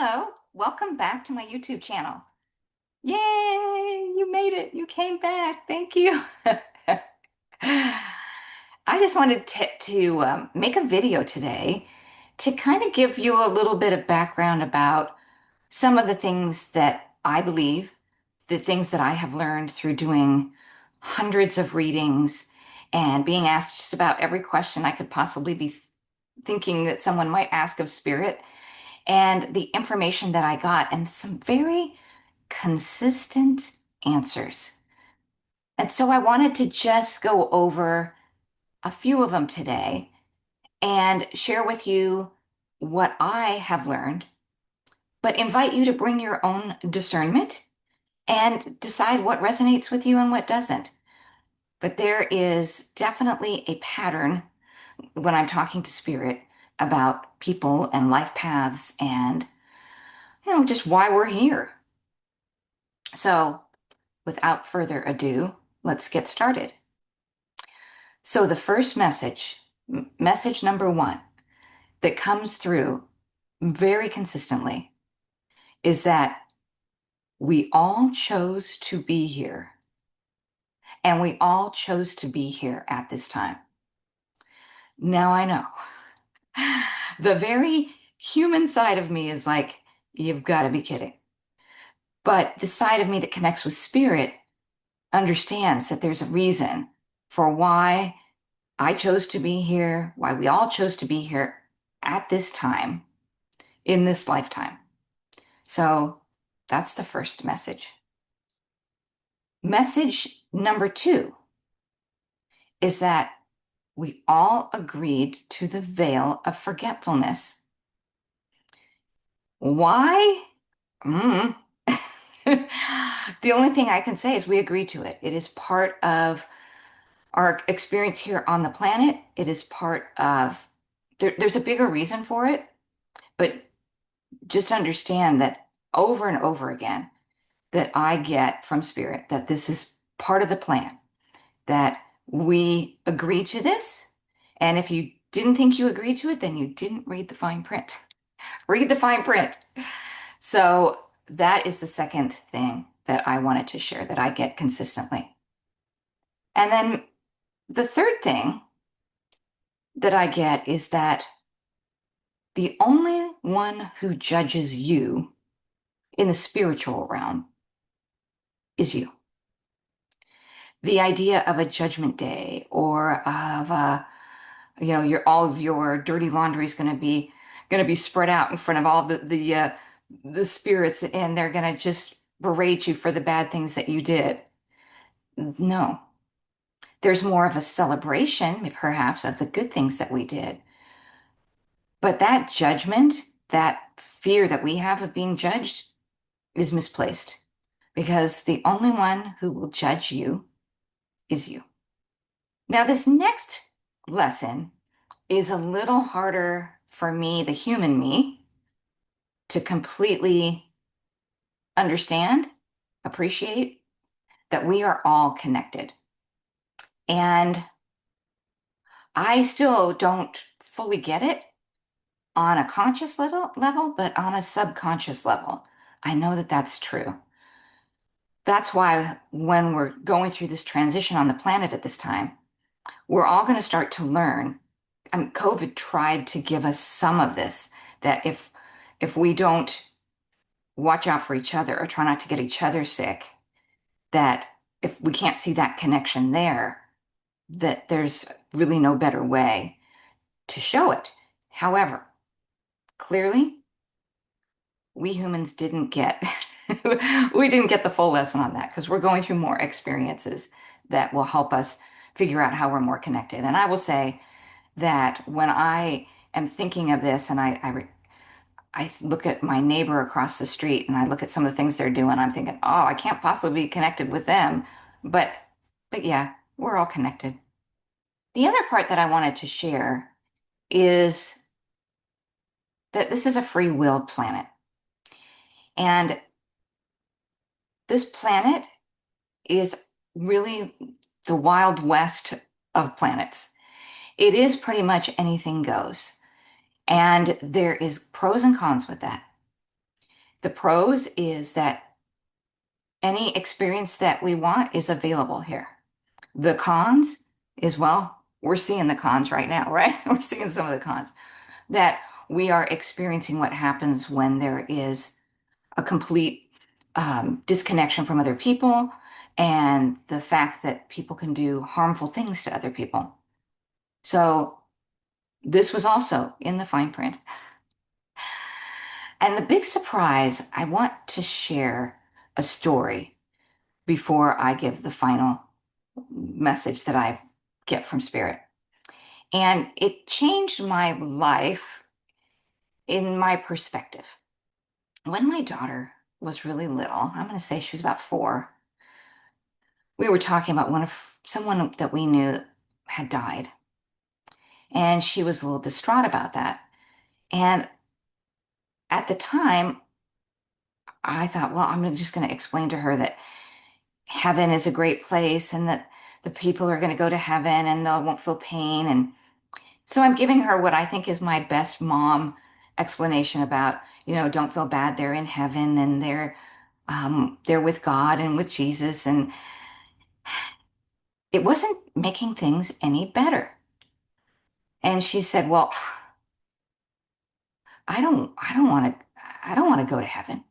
Hello, welcome back to my YouTube channel. Yay, you made it. You came back. Thank you. I just wanted to make a video today to kind of give you a little bit of background about some of the things that I believe, the things that I have learned through doing hundreds of readings and being asked just about every question I could possibly be thinking that someone might ask of spirit, and the information that I got, and some very consistent answers. And so I wanted to just go over a few of them today and share with you what I have learned, but invite you to bring your own discernment and decide what resonates with you and what doesn't. But there is definitely a pattern when I'm talking to spirit about people and life paths and, just why we're here. So, without further ado, let's get started. So, the first message, message number one, that comes through very consistently is that we all chose to be here, and we all chose to be here at this time. Now, I know the very human side of me is like, you've got to be kidding. But the side of me that connects with spirit understands that there's a reason for why I chose to be here, why we all chose to be here at this time, in this lifetime. So that's the first message. Message number two is that we all agreed to the veil of forgetfulness. Why? Mm. The only thing I can say is we agreed to it. It is part of our experience here on the planet. It is part of, there's a bigger reason for it, but just understand that over and over again, that I get from spirit that this is part of the plan, that we agree to this. And if you didn't think you agreed to it, then you didn't read the fine print. Read the fine print. So that is the second thing that I wanted to share that I get consistently. And then the third thing that I get is that the only one who judges you in the spiritual realm is you. The idea of a judgment day or of your all of your dirty laundry is going to be spread out in front of all the spirits, and they're going to just berate you for the bad things that you did. No, there's more of a celebration, perhaps, of the good things that we did. But that judgment, that fear that we have of being judged, is misplaced because the only one who will judge you is you. Now, this next lesson is a little harder for me, the human me, to completely understand, appreciate that we are all connected. And I still don't fully get it on a conscious level, but on a subconscious level, I know that that's true. That's why when we're going through this transition on the planet at this time, we're all going to start to learn. COVID tried to give us some of this, that if we don't watch out for each other or try not to get each other sick, that if we can't see that connection there, that there's really no better way to show it. However, clearly, we humans didn't get we didn't get the full lesson on that because we're going through more experiences that will help us figure out how we're more connected. And I will say that when I am thinking of this and I look at my neighbor across the street and I look at some of the things they're doing, I'm thinking, oh, I can't possibly be connected with them. But but yeah, we're all connected. The other part that I wanted to share is that this is a free will planet. And this planet is really the Wild West of planets. It is pretty much anything goes. And there is pros and cons with that. The pros is that any experience that we want is available here. The cons is, well, we're seeing the cons right now, right? We're seeing some of the cons that we are experiencing what happens when there is a complete disconnection from other people and the fact that people can do harmful things to other people. So this was also in the fine print. And the big surprise, I want to share a story before I give the final message that I get from Spirit. And it changed my life in my perspective. When my daughter was really little, I'm going to say she was about 4, we were talking about someone that we knew had died. And she was a little distraught about that. And at the time, I thought, well, I'm just going to explain to her that heaven is a great place and that the people are going to go to heaven and they won't feel pain. And so I'm giving her what I think is my best mom explanation about, don't feel bad. They're in heaven and they're with God and with Jesus. And it wasn't making things any better. And she said, well, I don't want to go to heaven.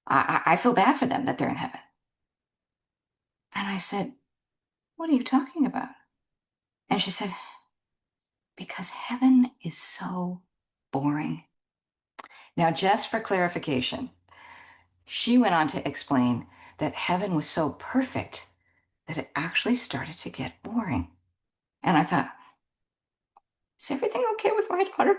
I feel bad for them that they're in heaven. And I said, what are you talking about? And she said, because heaven is so boring. Now, just for clarification, she went on to explain that heaven was so perfect that it actually started to get boring. And I thought, is everything okay with my daughter?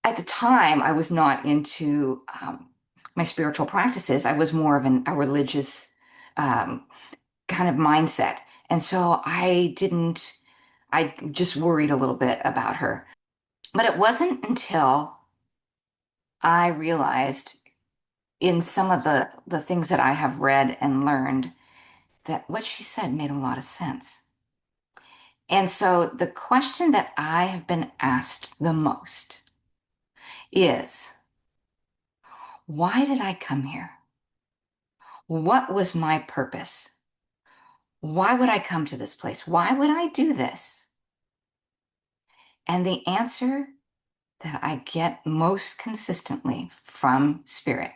At the time, I was not into my spiritual practices. I was more of a religious um, kind of mindset. And so I just worried a little bit about her. But it wasn't until I realized in some of the things that I have read and learned that what she said made a lot of sense. And so the question that I have been asked the most is, why did I come here? What was my purpose? Why would I come to this place? Why would I do this? And the answer that I get most consistently from Spirit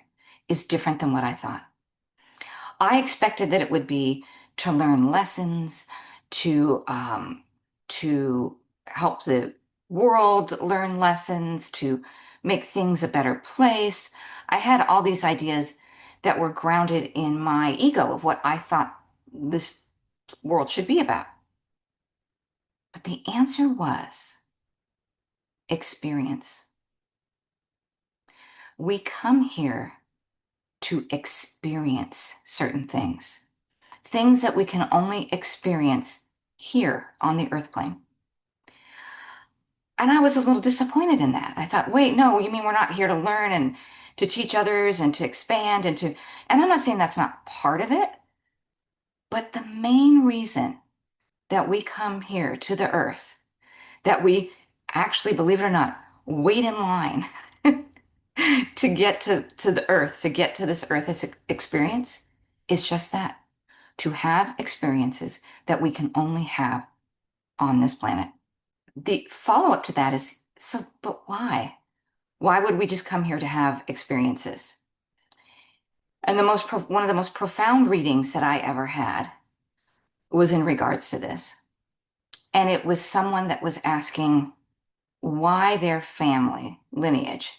is different than what I thought. I expected that it would be to learn lessons, to help the world learn lessons, to make things a better place. I had all these ideas that were grounded in my ego of what I thought this world should be about. But the answer was experience. We come here to experience certain things, things that we can only experience here on the earth plane. And I was a little disappointed in that. I thought, wait, no, you mean we're not here to learn and to teach others and to expand and I'm not saying that's not part of it, but the main reason that we come here to the earth, that we actually, believe it or not, wait in line to get to the earth, to get to this earth experience is just that, to have experiences that we can only have on this planet. The follow-up to that is, so, but why? Why would we just come here to have experiences? And one of the most profound readings that I ever had was in regards to this. And it was someone that was asking why their family lineage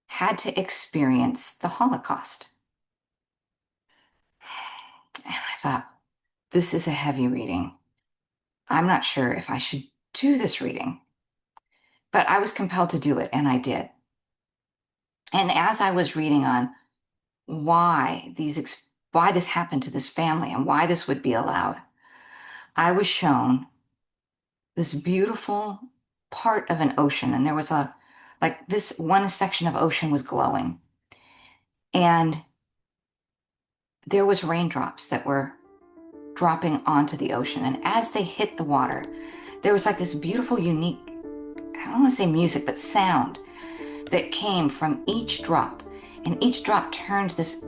had to experience the Holocaust. And I thought, this is a heavy reading. I'm not sure if I should do this reading, but I was compelled to do it, and I did. And as I was reading on why this happened to this family and why this would be allowed, I was shown this beautiful part of an ocean, and there was this one section of ocean was glowing, and there was raindrops that were dropping onto the ocean, and as they hit the water, there was like this beautiful, unique, I don't want to say music, but sound that came from each drop. And each drop turned this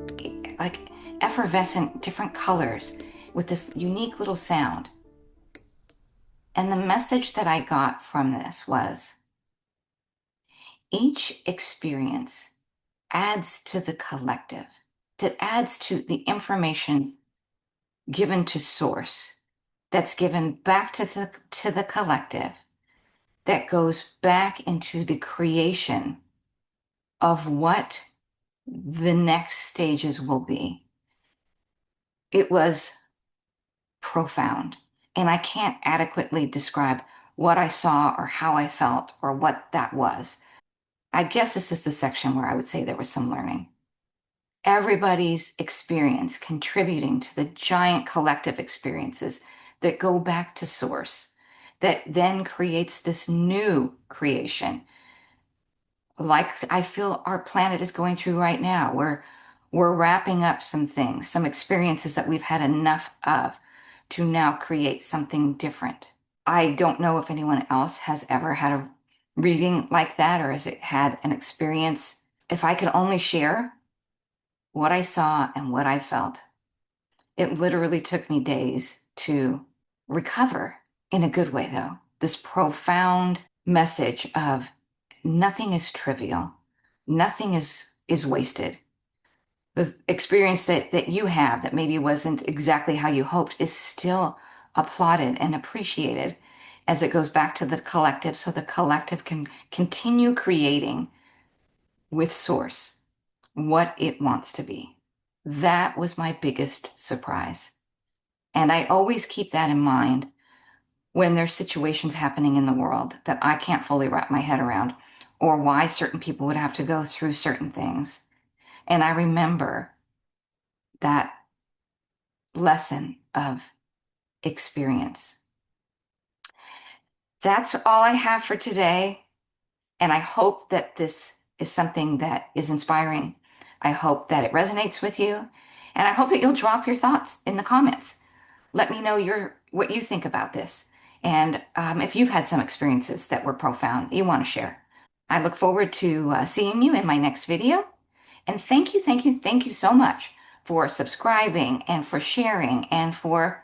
like effervescent different colors with this unique little sound. And the message that I got from this was each experience adds to the collective, that adds to the information given to source, that's given back to the collective, that goes back into the creation of what the next stages will be. It was profound. And I can't adequately describe what I saw or how I felt or what that was. I guess this is the section where I would say there was some learning. Everybody's experience contributing to the giant collective experiences that go back to source, that then creates this new creation. Like I feel our planet is going through right now. We're wrapping up some things, some experiences that we've had enough of to now create something different. I don't know if anyone else has ever had a reading like that or has it had an experience. If I could only share what I saw and what I felt, it literally took me days to recover in a good way, though. This profound message of nothing is trivial, nothing is wasted. The experience that you have that maybe wasn't exactly how you hoped is still applauded and appreciated as it goes back to the collective so the collective can continue creating with source what it wants to be. That was my biggest surprise. And I always keep that in mind when there's situations happening in the world that I can't fully wrap my head around or why certain people would have to go through certain things. And I remember that lesson of experience. That's all I have for today. And I hope that this is something that is inspiring. I hope that it resonates with you. And I hope that you'll drop your thoughts in the comments. Let me know what you think about this. And if you've had some experiences that were profound that you want to share. I look forward to seeing you in my next video. And thank you, thank you, thank you so much for subscribing and for sharing and for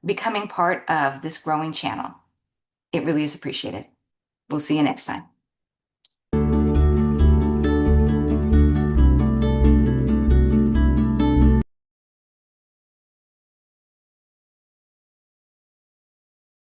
becoming part of this growing channel. It really is appreciated. We'll see you next time.